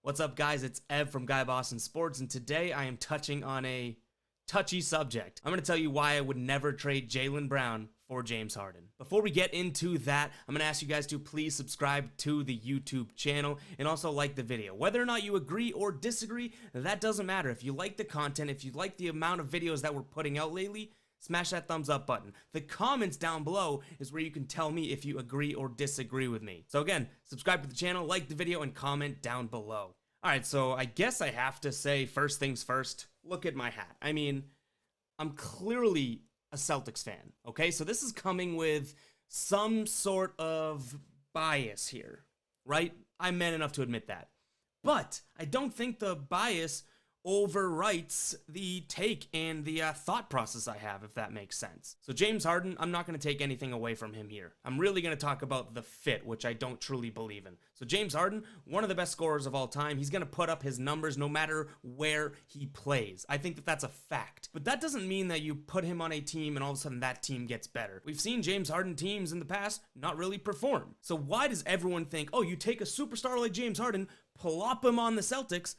What's up, guys? It's Ev from Guy Boston Sports, and today I am touching on a touchy subject. I'm going to tell you why I would never trade Jaylen Brown for James Harden. Before we get into that, I'm going to ask you guys to please subscribe to the YouTube channel and also like the video. Whether or not you agree or disagree, that doesn't matter. If you like the content, if you like the amount of videos that we're putting out lately, smash that thumbs up button. The comments down below is where you can tell me if you agree or disagree with me. So again, subscribe to the channel, like the video, and comment down below. Alright, so I guess I have to say first things first, look at my hat. I mean, I'm clearly a Celtics fan, okay? So this is coming with some sort of bias here, right? I'm man enough to admit that. But I don't think the bias overwrites the take and the thought process I have, if that makes sense. So James Harden, I'm not going to take anything away from him here. I'm really going to talk about the fit, which I don't truly believe in. So James Harden, one of the best scorers of all time. He's going to put up his numbers no matter where he plays. I think that that's a fact. But that doesn't mean that you put him on a team and all of a sudden that team gets better. We've seen James Harden teams in the past not really perform. So why does everyone think, oh, you take a superstar like James Harden, plop him on the Celtics,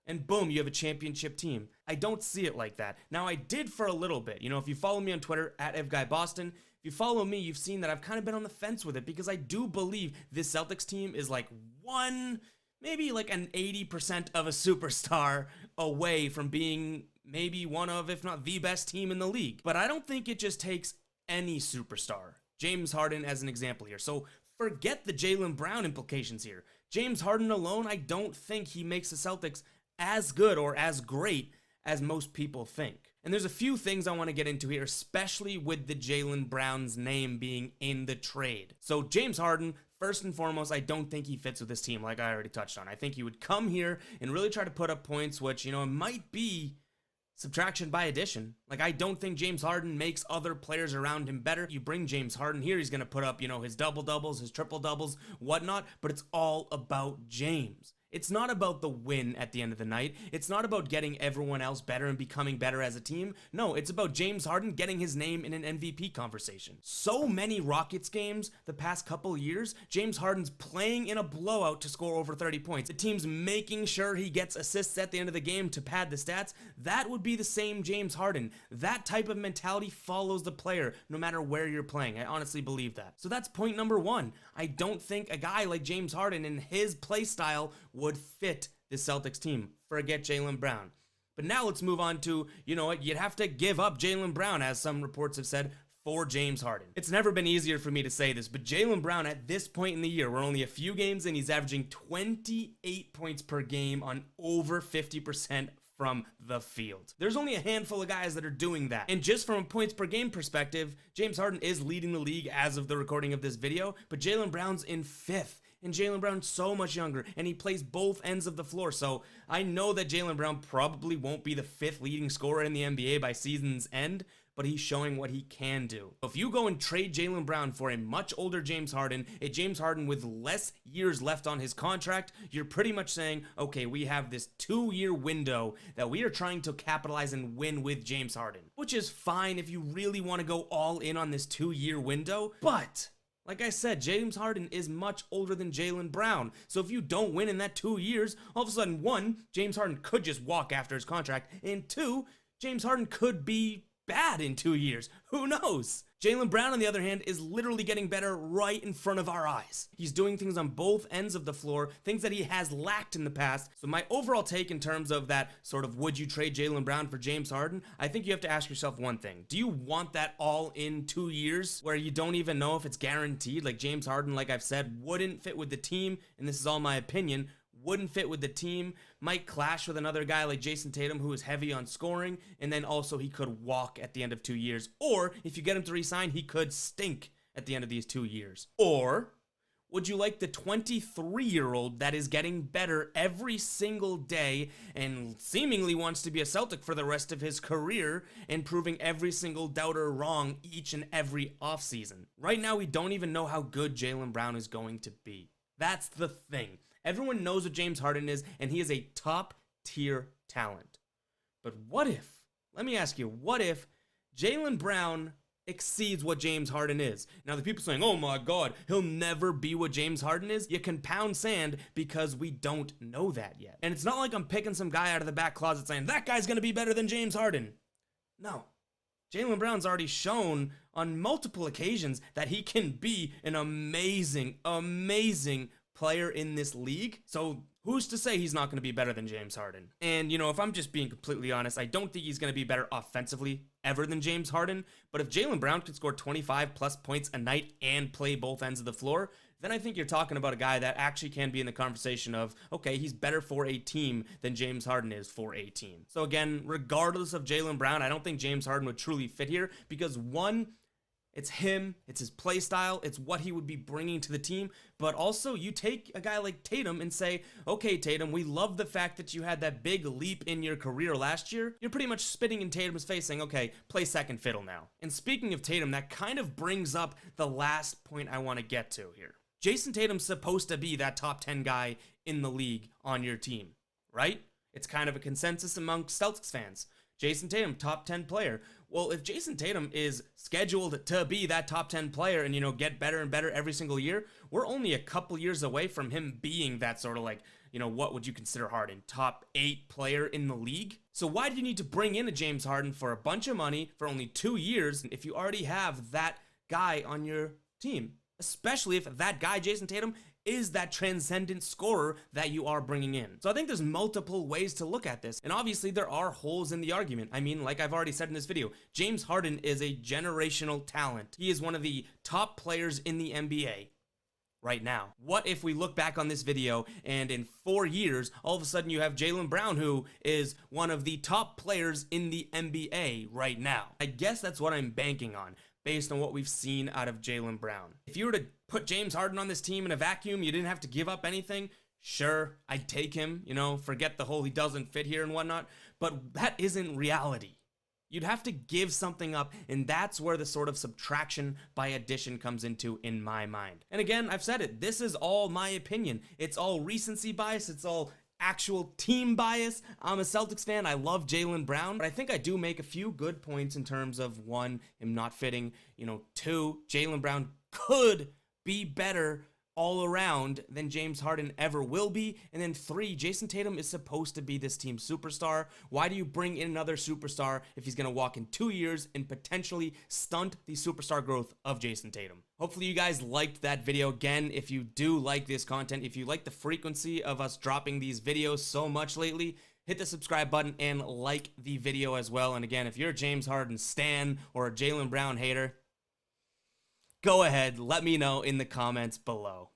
and boom, you have a championship team? I don't see it like that. Now, I did for a little bit. You know, if you follow me on Twitter, @EvGuyBoston, if you follow me, you've seen that I've kind of been on the fence with it because I do believe this Celtics team is like maybe like an 80% of a superstar away from being maybe one of, if not the best team in the league. But I don't think it just takes any superstar. James Harden as an example here. So forget the Jaylen Brown implications here. James Harden alone, I don't think he makes the Celtics as good or as great as most people think. And there's a few things I want to get into here, especially with the Jaylen Brown's name being in the trade. So James Harden, first and foremost, I don't think he fits with this team like I already touched on. I think he would come here and really try to put up points, which, you know, it might be subtraction by addition. Like, I don't think James Harden makes other players around him better. You bring James Harden here, he's going to put up, you know, his double-doubles, his triple-doubles, whatnot, but it's all about James. It's not about the win at the end of the night. It's not about getting everyone else better and becoming better as a team. No, it's about James Harden getting his name in an MVP conversation. So many Rockets games the past couple years, James Harden's playing in a blowout to score over 30 points. The team's making sure he gets assists at the end of the game to pad the stats. That would be the same James Harden. That type of mentality follows the player no matter where you're playing. I honestly believe that. So that's point number one. I don't think a guy like James Harden and his play style would fit the Celtics team. Forget Jaylen Brown. But now let's move on to, you know what, you'd have to give up Jaylen Brown, as some reports have said, for James Harden. It's never been easier for me to say this, but Jaylen Brown at this point in the year, we're only a few games in, he's averaging 28 points per game on over 50% from the field. There's only a handful of guys that are doing that. And just from a points per game perspective, James Harden is leading the league as of the recording of this video, but Jaylen Brown's in 5th. And Jaylen Brown's so much younger, and he plays both ends of the floor. So I know that Jaylen Brown probably won't be the 5th leading scorer in the NBA by season's end, but he's showing what he can do. If you go and trade Jaylen Brown for a much older James Harden, a James Harden with less years left on his contract, you're pretty much saying, okay, we have this 2-year window that we are trying to capitalize and win with James Harden. Which is fine if you really want to go all in on this 2-year window, but like I said, James Harden is much older than Jaylen Brown. So if you don't win in that 2 years, all of a sudden, 1, James Harden could just walk after his contract, and 2, James Harden could be bad in 2 years. Who knows? Jaylen Brown, on the other hand, is literally getting better right in front of our eyes. He's doing things on both ends of the floor, things that he has lacked in the past. So my overall take in terms of that sort of would you trade Jaylen Brown for James Harden, I think you have to ask yourself one thing. Do you want that all in 2 years where you don't even know if it's guaranteed? Like James Harden, like I've said, wouldn't fit with the team, and this is all my opinion, wouldn't fit with the team, might clash with another guy like Jason Tatum who is heavy on scoring, and then also he could walk at the end of 2 years. Or if you get him to resign, he could stink at the end of these 2 years. Or would you like the 23-year-old that is getting better every single day and seemingly wants to be a Celtic for the rest of his career and proving every single doubter wrong each and every offseason? Right now, we don't even know how good Jaylen Brown is going to be. That's the thing. Everyone knows what James Harden is, and he is a top-tier talent. But what if, let me ask you, what if Jaylen Brown exceeds what James Harden is. Now, the people saying, oh my God, he'll never be what James Harden is, you can pound sand because we don't know that yet. And it's not like I'm picking some guy out of the back closet saying, that guy's gonna be better than James Harden. No. Jaylen Brown's already shown on multiple occasions that he can be an amazing, amazing player in this league. So who's to say he's not going to be better than James Harden? And, you know, if I'm just being completely honest, I don't think he's going to be better offensively ever than James Harden. But if Jaylen Brown could score 25 plus points a night and play both ends of the floor, then I think you're talking about a guy that actually can be in the conversation of, okay, he's better for a team than James Harden is for a team. So again, regardless of Jaylen Brown, I don't think James Harden would truly fit here because one, it's him, it's his play style, it's what he would be bringing to the team, but also you take a guy like Tatum and say, okay, Tatum, we love the fact that you had that big leap in your career last year. You're pretty much spitting in Tatum's face saying, okay, play second fiddle now. And speaking of Tatum, that kind of brings up the last point I want to get to here. Jason Tatum's supposed to be that top 10 guy in the league on your team, right? It's kind of a consensus amongst Celtics fans. Jason Tatum, top 10 player. Well, if Jason Tatum is scheduled to be that top 10 player and, you know, get better and better every single year, we're only a couple years away from him being that sort of like, you know, what would you consider Harden? Top 8 player in the league? So why do you need to bring in a James Harden for a bunch of money for only 2 years if you already have that guy on your team? Especially if that guy, Jason Tatum, is that transcendent scorer that you are bringing in. So I think there's multiple ways to look at this. And obviously there are holes in the argument. I mean, like I've already said in this video, James Harden is a generational talent. He is one of the top players in the NBA right now. What if we look back on this video and in 4 years, all of a sudden you have Jaylen Brown, who is one of the top players in the NBA right now? I guess that's what I'm banking on, based on what we've seen out of Jaylen Brown. If you were to put James Harden on this team in a vacuum, you didn't have to give up anything, sure, I'd take him, you know, forget the whole he doesn't fit here and whatnot, but that isn't reality. You'd have to give something up, and that's where the sort of subtraction by addition comes into in my mind. And again, I've said it, this is all my opinion. It's all recency bias, it's all actual team bias. I'm a Celtics fan. I love Jaylen Brown, but I think I do make a few good points in terms of one, him not fitting, you know, two, Jaylen Brown could be better all around than James Harden ever will be, and then 3, Jason Tatum is supposed to be this team's superstar. Why do you bring in another superstar if he's going to walk in 2 years and potentially stunt the superstar growth of Jason Tatum? Hopefully you guys liked that video. Again, if you do like this content, if you like the frequency of us dropping these videos so much lately, hit the subscribe button and like the video as well. And again, if you're a James Harden stan or a Jaylen Brown hater, go ahead, let me know in the comments below.